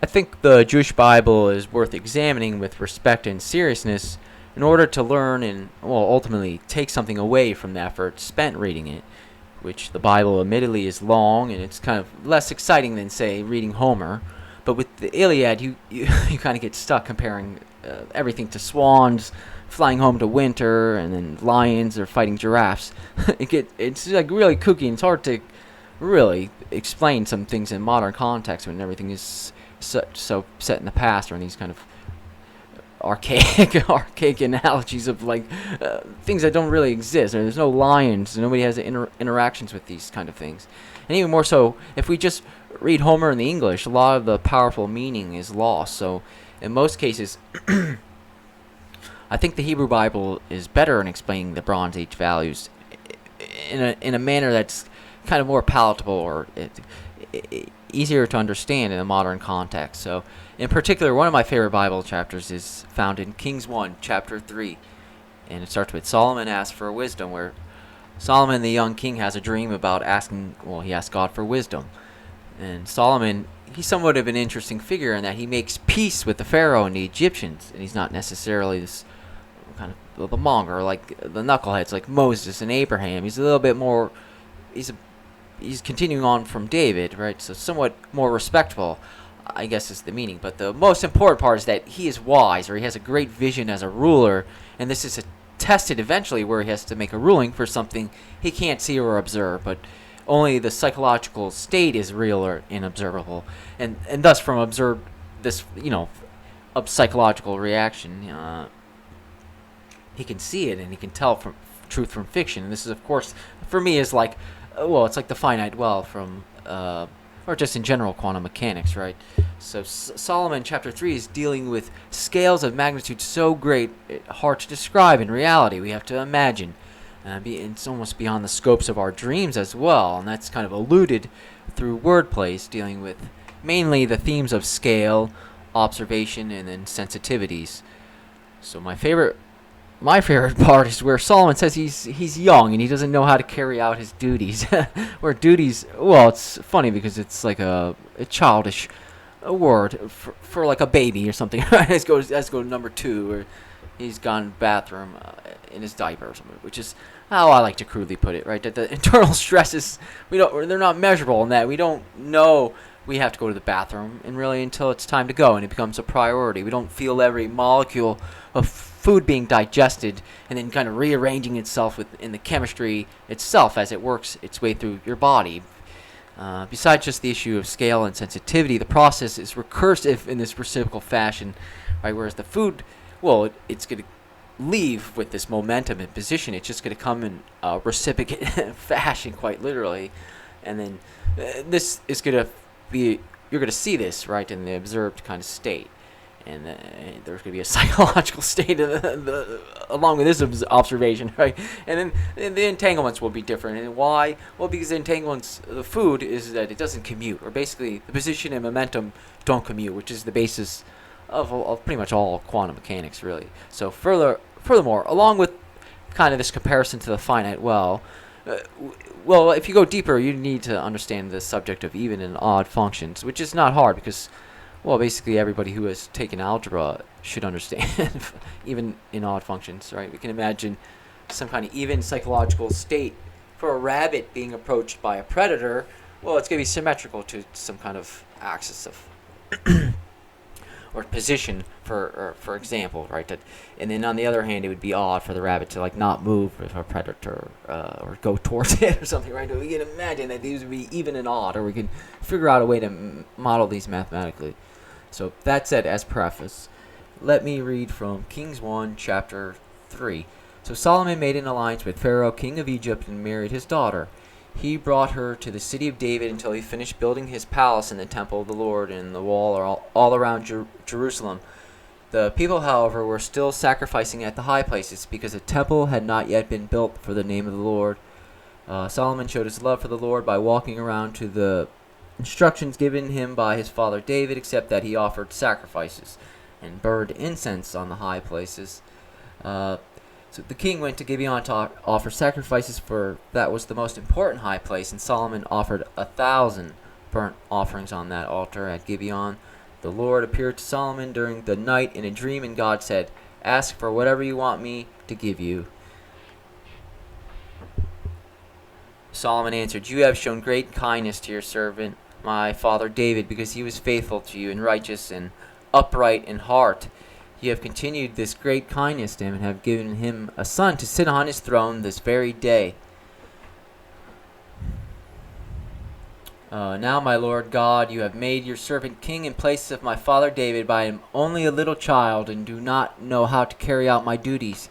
think the Jewish Bible is worth examining with respect and seriousness in order to learn and, well, ultimately take something away from the effort spent reading it, which the Bible admittedly is long and it's kind of less exciting than, say, reading Homer. But with the Iliad, you you kind of get stuck comparing everything to swans flying home to winter, and then lions are fighting giraffes. It's like really kooky, and it's hard to really explain some things in modern context when everything is so set in the past, or in these kind of archaic analogies of like things that don't really exist. There's no lions. Nobody has interactions with these kind of things. And even more so, if we just read Homer in the English, a lot of the powerful meaning is lost. So in most cases, I think the Hebrew Bible is better in explaining the Bronze Age values in a manner that's kind of more palatable, or easier to understand in a modern context. So, in particular, one of my favorite Bible chapters is found in Kings 1, chapter 3. And it starts with Solomon asks for wisdom, where Solomon, the young king, has a dream about he asks God for wisdom. And Solomon, he's somewhat of an interesting figure in that he makes peace with the Pharaoh and the Egyptians. And he's not necessarily this kind of the monger, like the knuckleheads, like Moses and Abraham. He's a little bit more, he's continuing on from David, right? So somewhat more respectful, I guess is the meaning. But the most important part is that he is wise, or he has a great vision as a ruler, and this is tested eventually where he has to make a ruling for something he can't see or observe, but only the psychological state is real or inobservable, and thus from observed this, a psychological reaction, he can see it and he can tell from truth from fiction. And this is, of course, for me, is like, it's like the finite well from, or just in general quantum mechanics, right? So Solomon chapter 3 is dealing with scales of magnitude so great, hard to describe in reality. We have to imagine. It's almost beyond the scopes of our dreams as well, and that's kind of alluded through wordplays, dealing with mainly the themes of scale, observation, and then sensitivities. So my favorite part is where Solomon says he's young and he doesn't know how to carry out his duties. Where duties, it's funny because it's like a childish word for like a baby or something. Let's go to number 2, or he's gone bathroom in his diaper or something, which is how I like to crudely put it, right? That the internal stresses, they're not measurable in that we don't know we have to go to the bathroom, and really until it's time to go and it becomes a priority. We don't feel every molecule of food being digested and then kind of rearranging itself in the chemistry itself as it works its way through your body. Besides just the issue of scale and sensitivity, the process is recursive in this reciprocal fashion, right? Whereas the food, it's going to leave with this momentum and position. It's just going to come in a reciprocate fashion, quite literally. And then this is going to be, you're going to see this, right, in the observed kind of state. And there's going to be a psychological state along with this observation, right? And then the entanglements will be different. And why? Well, because the entanglements, the food, is that it doesn't commute. Or basically, the position and momentum don't commute, which is the basis of pretty much all quantum mechanics, really. So furthermore, along with kind of this comparison to the finite well, if you go deeper, you need to understand the subject of even and odd functions, which is not hard because, basically everybody who has taken algebra should understand even in odd functions, right? We can imagine some kind of even psychological state for a rabbit being approached by a predator. Well, it's going to be symmetrical to some kind of axis of or position, for example, right? And then on the other hand, it would be odd for the rabbit to not move if a predator or go towards it or something, right? We can imagine that these would be even and odd, or we can figure out a way to model these mathematically. So that said, as preface, let me read from Kings 1, chapter 3. So Solomon made an alliance with Pharaoh, king of Egypt, and married his daughter. He brought her to the city of David until he finished building his palace in the temple of the Lord and the wall all around Jerusalem. The people, however, were still sacrificing at the high places because the temple had not yet been built for the name of the Lord. Solomon showed his love for the Lord by walking around to the instructions given him by his father David, except that he offered sacrifices and burned incense on the high places. So the king went to Gibeon to offer sacrifices, for that was the most important high place, and Solomon offered 1,000 burnt offerings on that altar at Gibeon. The Lord appeared to Solomon during the night in a dream, and God said, "Ask for whatever you want me to give you." Solomon answered, "You have shown great kindness to your servant, my father David, because he was faithful to you and righteous and upright in heart. You have continued this great kindness to him and have given him a son to sit on his throne this very day. Now, my Lord God, you have made your servant king in place of my father David, but I am only a little child and do not know how to carry out my duties.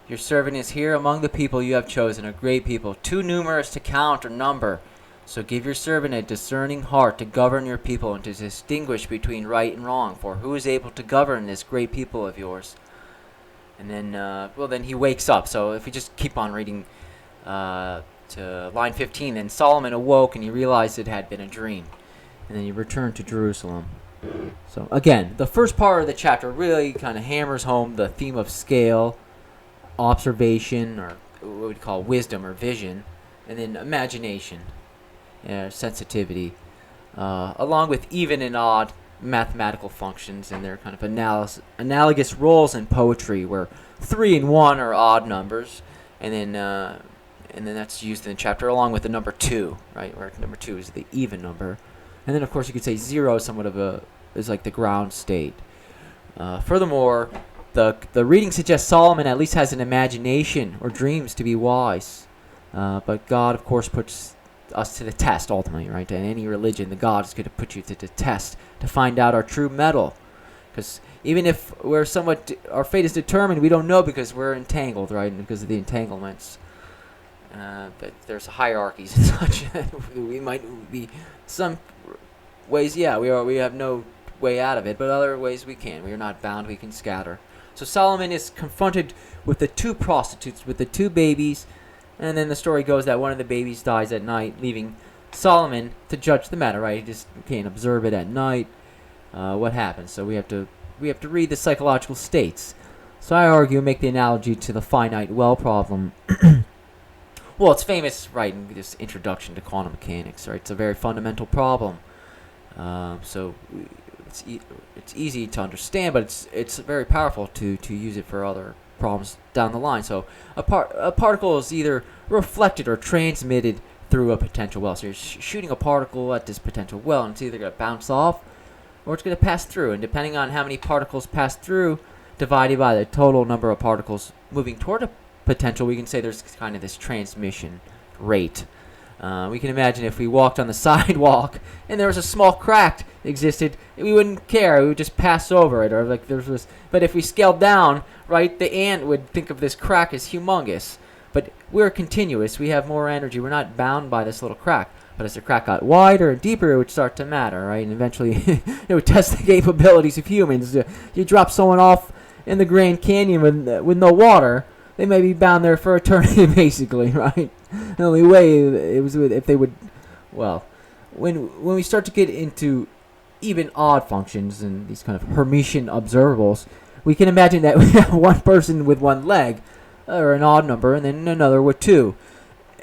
Your servant is here among the people you have chosen, a great people, too numerous to count or number. So give your servant a discerning heart to govern your people and to distinguish between right and wrong. For who is able to govern this great people of yours?" And then, then he wakes up. So if we just keep on reading to line 15, then Solomon awoke and he realized it had been a dream. And then he returned to Jerusalem. So again, the first part of the chapter really kind of hammers home the theme of scale, observation, or what we'd call wisdom or vision, and then imagination, sensitivity, along with even and odd mathematical functions and their kind of analogous roles in poetry, where 3 and 1 are odd numbers, and then that's used in the chapter along with the number 2, right, where number 2 is the even number, and then of course you could say 0 is like the ground state. Furthermore, the reading suggests Solomon at least has an imagination or dreams to be wise, but God of course puts us to the test ultimately, right? In any religion, the God is going to put you to the test to find out our true mettle, because even if our fate is determined, we don't know because we're entangled, right? And because of the entanglements, but there's hierarchies and such. We might be some ways, we have no way out of it, but other ways we can. We are not bound. We can scatter. So Solomon is confronted with the 2 prostitutes, with the 2 babies. And then the story goes that one of the babies dies at night, leaving Solomon to judge the matter, right? He just can't observe it at night. What happens? So we have to read the psychological states. So I argue, make the analogy to the finite well problem. Well, it's famous, right, in this introduction to quantum mechanics, right? It's a very fundamental problem. So it's easy to understand, but it's very powerful to use it for other problems down the line. So a particle is either reflected or transmitted through a potential well. So you're shooting a particle at this potential well, and it's either going to bounce off or it's going to pass through. And depending on how many particles pass through, divided by the total number of particles moving toward a potential, we can say there's kind of this transmission rate. We can imagine if we walked on the sidewalk and there was a small crack existed, we wouldn't care. We would just pass over it, or like there's this. But if we scaled down, right, the ant would think of this crack as humongous. But we're continuous. We have more energy. We're not bound by this little crack. But as the crack got wider and deeper, it would start to matter, right? And eventually, it would test the capabilities of humans. You drop someone off in the Grand Canyon with no water, they may be bound there for eternity, basically, right? The only way it was if they would, well, when we start to get into even odd functions and these kind of Hermitian observables, we can imagine that we have one person with one leg, or an odd number, and then another with 2.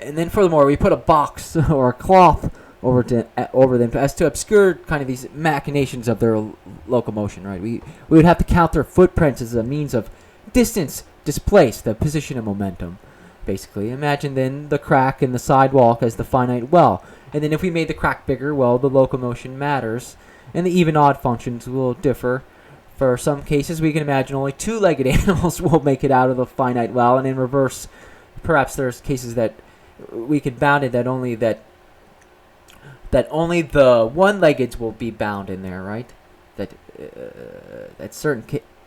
And then furthermore, we put a box or a cloth over them as to obscure kind of these machinations of their locomotion, right? We would have to count their footprints as a means of distance displaced, the position of momentum, basically. Imagine then the crack in the sidewalk as the finite well. And then if we made the crack bigger, well, the locomotion matters, and the even odd functions will differ. For some cases, we can imagine only 2-legged animals will make it out of the finite well, and in reverse, perhaps there's cases that we could bound it that only the one-leggeds will be bound in there, right? That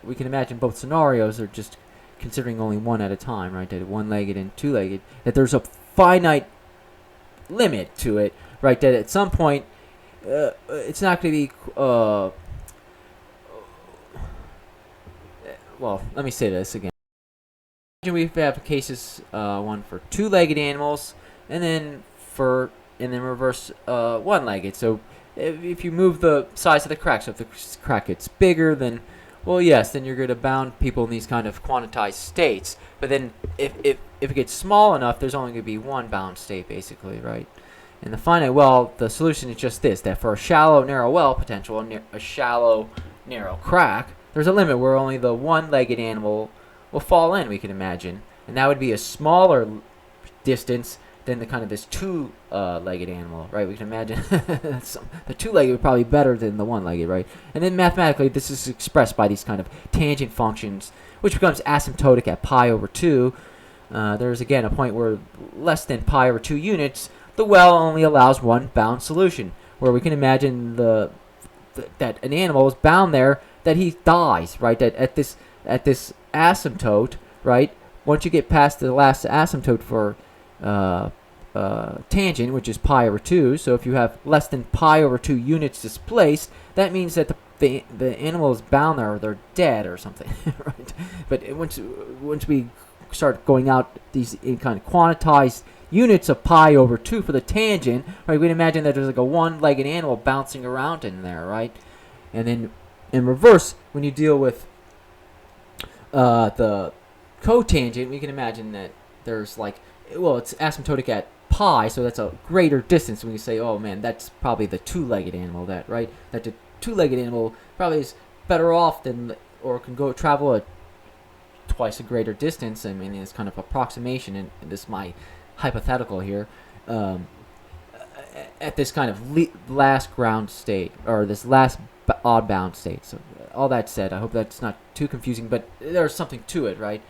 we can imagine both scenarios are just considering only one at a time, right? That one-legged and 2-legged, that there's a finite limit to it, right? That at some point, it's not going to be. Well, let me say this again. Imagine we have cases, one for 2-legged animals, and then reverse one-legged. So if you move the size of the crack, so if the crack gets bigger, then, well, yes, then you're going to bound people in these kind of quantized states. But then if it gets small enough, there's only going to be one bound state, basically, right? In the finite well, the solution is just this, that for a shallow, narrow well potential, a shallow, narrow crack, there's a limit where only the one-legged animal will fall in, we can imagine. And that would be a smaller distance than the kind of this two-legged animal, right? We can imagine the two-legged would probably be better than the one-legged, right? And then mathematically, this is expressed by these kind of tangent functions, which becomes asymptotic at pi over 2. There's, again, a point where less than pi over 2 units, the well only allows one bound solution, where we can imagine that an animal is bound there, that he dies, right? That at this asymptote, right? Once you get past the last asymptote for tangent, which is pi over 2, so if you have less than pi over 2 units displaced, that means that the animal is bound there, or they're dead or something, right? But once we start going out these in kind of quantized units of pi over 2 for the tangent, right? We can imagine that there's like a one-legged animal bouncing around in there, right? And then in reverse, when you deal with the cotangent, we can imagine that there's like, well, it's asymptotic at pi, so that's a greater distance. When you say, oh man, that's probably the two-legged animal, that, right? That the two-legged animal probably is better off than, or can go travel a twice a greater distance. I mean, it's kind of approximation, and this is my hypothetical here. At this kind of last ground state, or this last odd bound state. So all that said, I hope that's not too confusing, but there's something to it, right?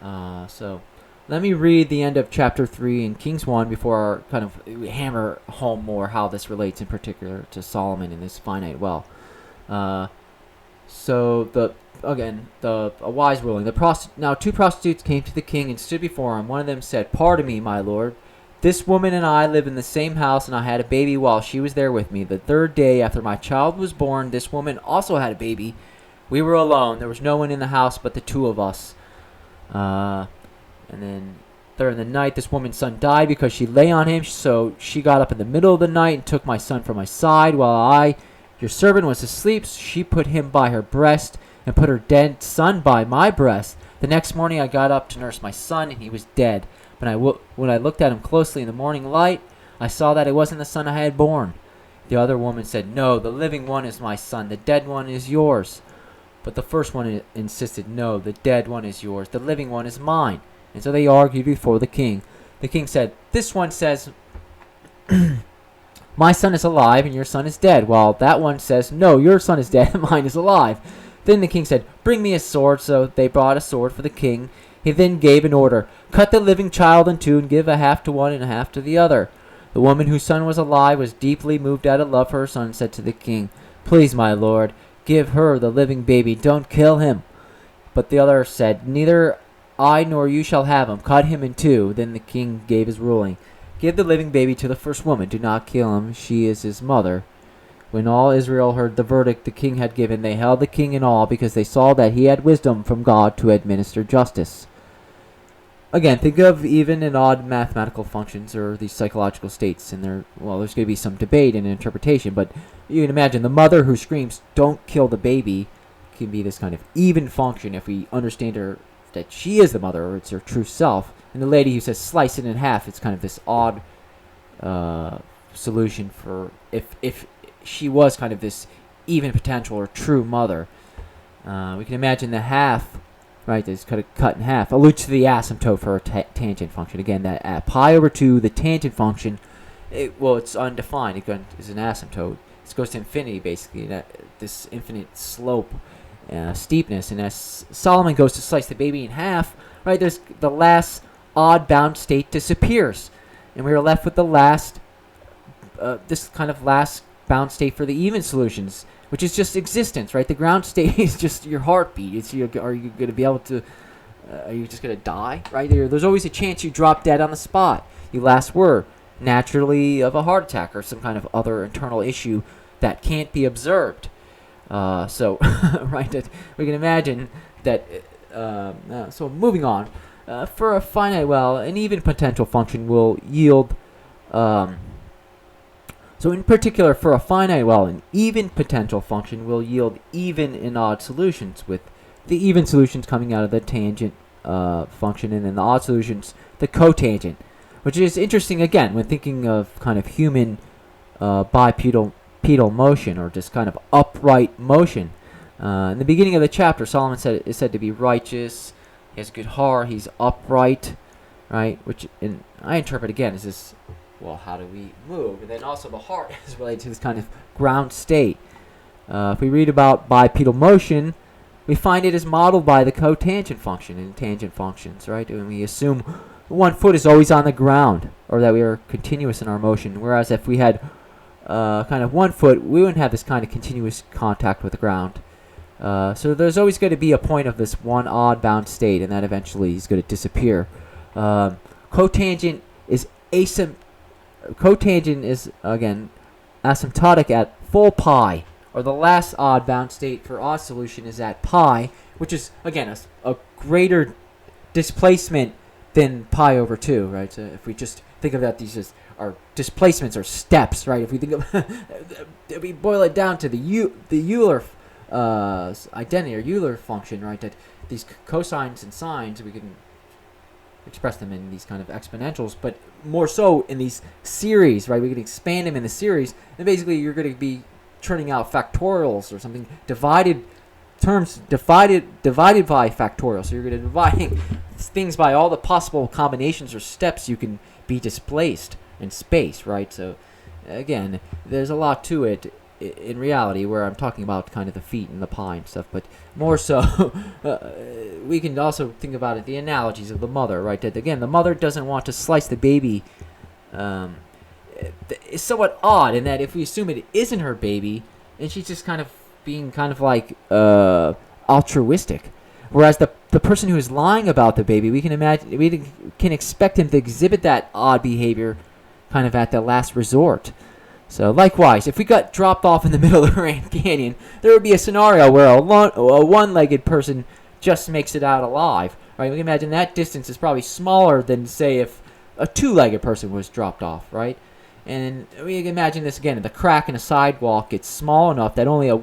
So let me read the end of chapter 3 in Kings 1 before we hammer home more how this relates in particular to Solomon and this finite well. So a wise ruling. Now 2 prostitutes came to the king and stood before him. One of them said, "Pardon me, my lord. This woman and I live in the same house, and I had a baby while she was there with me. The 3rd day after my child was born, this woman also had a baby. We were alone. There was no one in the house but the 2 of us. And then during the night, this woman's son died because she lay on him. So she got up in the middle of the night and took my son from my side while I, your servant, was asleep. She put him by her breast and put her dead son by my breast. The next morning I got up to nurse my son, and he was dead. When I looked at him closely in the morning light, I saw that it wasn't the son I had born." The other woman said, "No, the living one is my son. The dead one is yours." But the first one insisted, "No, the dead one is yours. The living one is mine." And so they argued before the king. The king said, "This one says, 'My son is alive and your son is dead,' while that one says, 'No, your son is dead and mine is alive.'" Then the king said, "Bring me a sword." So they brought a sword for the king. He then gave an order, "Cut the living child in 2 and give a half to one and a half to the other." The woman whose son was alive was deeply moved out of love for her son and said to the king, "Please, my lord, give her the living baby. Don't kill him." But the other said, "Neither I nor you shall have him. Cut him in 2. Then the king gave his ruling, "Give the living baby to the first woman. Do not kill him. She is his mother." When all Israel heard the verdict the king had given, they held the king in awe because they saw that he had wisdom from God to administer justice. Again, think of even and odd mathematical functions or these psychological states, and there's going to be some debate and interpretation, but you can imagine the mother who screams, "Don't kill the baby," can be this kind of even function if we understand her that she is the mother, or it's her true self. And the lady who says, "Slice it in half," it's kind of this odd solution for if she was kind of this even potential or true mother. We can imagine the half, right, that's cut in half, alludes to the asymptote for a tangent function. Again, that at pi over 2, the tangent function, it's undefined. It is an asymptote. It goes to infinity, basically, this infinite slope, steepness. And as Solomon goes to slice the baby in half, right, there's the last odd bound state disappears. And we are left with the last, this kind of last bound state for the even solutions, which is just existence, right? The ground state is just your heartbeat. Are you going to be able to, are you just going to die, right? There's always a chance you drop dead on the spot. You last word, naturally, of a heart attack or some kind of other internal issue that can't be observed. So, right, that we can imagine that, so moving on, for a finite well, an even potential function will yield, so in particular, for a finite well, an even potential function will yield even and odd solutions, with the even solutions coming out of the tangent function, and then the odd solutions, the cotangent. which is interesting again when thinking of kind of human bipedal motion, or just kind of upright motion. In the beginning of the chapter, Solomon is said to be righteous. He has a good heart. He's upright, right? Which I interpret again as this. Well, how do we move? And then also the heart is related to this kind of ground state. If we read about bipedal motion, we find it is modeled by the cotangent function and tangent functions, right? And we assume one foot is always on the ground, or that we are continuous in our motion. Whereas if we had kind of one foot, we wouldn't have this kind of continuous contact with the ground. So there's always going to be a point of this one odd bound state, and that eventually is going to disappear. Cotangent is again asymptotic at full pi, or the last odd bound state for odd solution is at pi, which is again a greater displacement than pi over 2, right? So if we just think of that, these as our displacements are steps, right? If we think of if we boil it down to the Euler identity or Euler function, right? That these cosines and sines, we can express them in these kind of exponentials, but more so in these series, right? We can expand them in the series, and basically you're going to be turning out factorials or something, divided by factorial. So you're going to dividing things by all the possible combinations or steps you can be displaced in space, right? So again, there's a lot to it in reality, where I'm talking about kind of the feet and the pi and stuff, but more so we can also think about it, the analogies of the mother, right? That again, the mother doesn't want to slice the baby. It's somewhat odd in that if we assume it isn't her baby, and she's just kind of being kind of like altruistic, whereas the person who is lying about the baby, we can expect him to exhibit that odd behavior kind of at the last resort. So likewise, if we got dropped off in the middle of the Grand Canyon, there would be a scenario where a one-legged person just makes it out alive, right? We can imagine that distance is probably smaller than, say, if a two-legged person was dropped off, right? And we can imagine this again, the crack in a sidewalk gets small enough that only a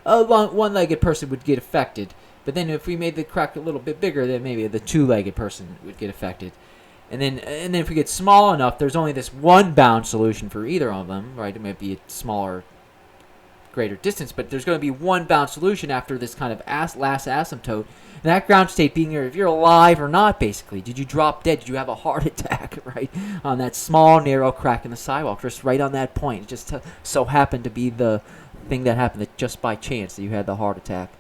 one-legged person would get affected. But then if we made the crack a little bit bigger, then maybe the two-legged person would get affected. And then if we get small enough, there's only this one bound solution for either of them, right? It might be a smaller, greater distance, but there's going to be one bound solution after this kind of last asymptote. And that ground state being if you're alive or not, basically. Did you drop dead? Did you have a heart attack, right? On that small, narrow crack in the sidewalk, just right on that point. It just so happened to be the thing that happened, that just by chance that you had the heart attack.